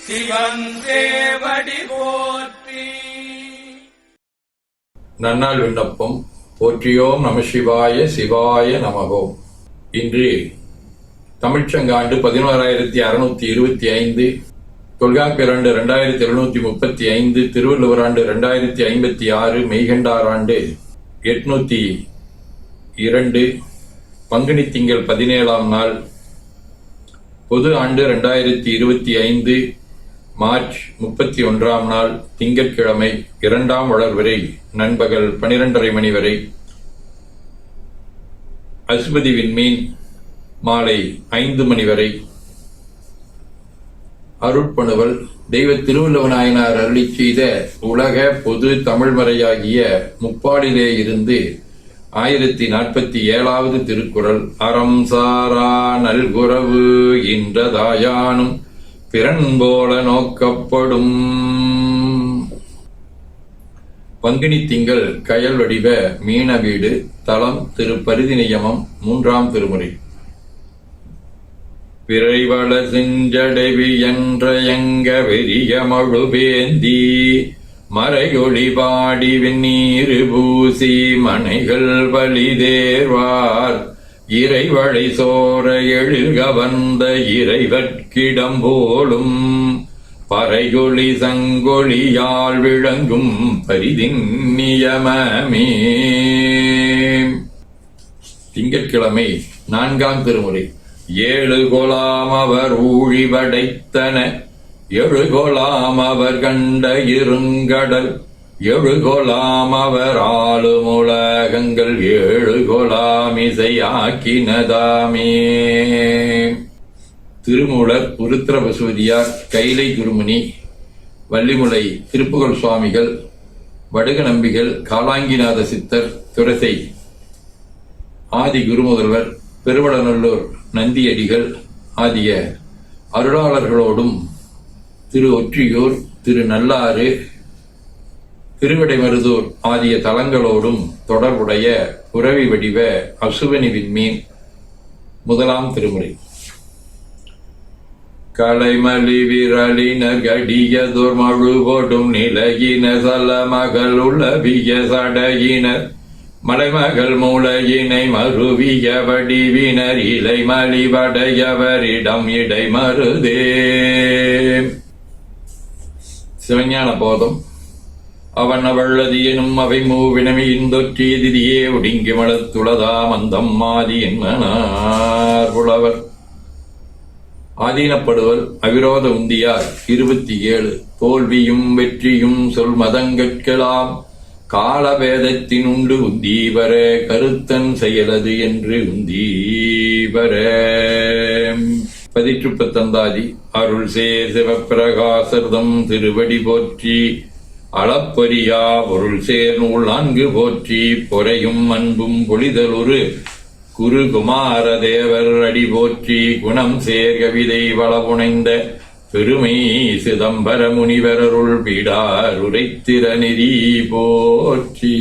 சிவன் சேவடி போற்றி. நன்னாள் விண்ணப்பம். போற்றியோம் நம சிவாய சிவாய நமகோம். இன்று தமிழ்ச்சங்காண்டு 11625, தொல்காப்பியர் 2735, திருவள்ளுவர் ஆண்டு 2056, மெய்கண்டார் ஆண்டு 802, பங்குனி திங்கள் 17ஆம் நாள், பொது ஆண்டு 2025, மார்ச் 31ஆம் நாள், திங்கட்கிழமை, 2ஆம் வளர்வரை, நண்பகல் 12:30 மணி வரை, அசுபதி விண்மீன், மாலை 5 மணி வரை. அருட்பணுவல். தெய்வ திருவள்ளுவ நாயனார் அருளிச் செய்த உலக பொது தமிழ்மறையாகிய முப்பாலிலே இருந்து 1047வது திருக்குறள். அறம் சாரா நல்குரவு இன்றதாயானும் பிறன் போல நோக்கப்படும். பங்குனி திங்கள் கயல் வடிவ மீன வீடு. தலம் திருப்பரிதி நியமம். 3ஆம் திருமுறை. விரைவள செஞ்சடைவி என்ற எங்க வெறிய மழுவேந்தி மறையொளி பாடி வெந்நீரு பூசி மனைகள் வலிதேர்வார் இறைவழை சோர எழில்க வந்த இறைவற்கிடம் போலும் பறையொளி சங்கொழியால் விளங்கும் பரிதின் நியமமே. திங்கட்கிழமை 4ஆம் திருமுறை. 7 கொலாம் அவர் ஊழி படைத்தன 7 கொலாம் அவர் கண்ட இருங்கடல் 7 கொலாம் அவர் ஆளும் உலகங்கள் 7 கொலாம் இசையாக்கினதாமே. திருமூலர், உருத்திர பசுவதியார், கைலை குருமணி, வள்ளிமுலை திருப்புகழ் சுவாமிகள், வடுக நம்பிகள், காலாங்கிநாத சித்தர், துரசை ஆதி குருமுதல்வர், பெருவடநல்லூர் நந்தியடிகள் ஆகிய அருளாளர்களோடும் திரு ஒற்றியூர், திரு நல்லாறு, திருவிடைமருதூர் ஆகிய தலங்களோடும் தொடர்புடைய புரவி வடிவ அசுவனி விண்மீன். 1ஆம் திருமுறை. கலைமலி விரலினர் கடியதோர் மழுவோடும் நிலையின சலமகள் உளவிய சடையினர் மலைமகள் மூளையினை மருவிய வடிவினர் இலை மலிவடையவரிடம் இடை மருதே. சிவஞான போதம். அவன் அவள்ளது எனும் அவை மூவினமையின் தொற்றிய திதியே ஒடுங்கி மலத்துளதாம் அந்தம் ஆதி என்மனார் புலவர். ஆதீனப்படுவல். அவிரோத உந்தியார் 27. தோல்வியும் வெற்றியும் சொல் மதங்கட்கலாம் காலபேதத்தின் உண்டு உந்தீவர கருத்தன் செயலது என்று உந்தீவர. பதிற்றுப்பத்தந்தாதி. அருள் சேர் சிவப்பிரகாசர்தம் திருவடி போற்றி. அளப்பரியா பொருள் சேர் நூல் 4 போற்றி. பொறையும் அன்பும் பொழிதலுரு குரு குமார தேவர் அடி போற்றி. குணம் சேர் கவிதை வளபுனைந்த பெருமை சிதம்பர முனிவரருள் பீடார் உரைத்திர நெறி போற்றி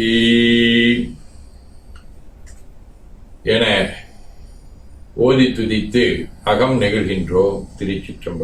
என ஓதி துதித்து அகம் நெகிழ்கின்றோம். திருச்சிற்றம்பலம்.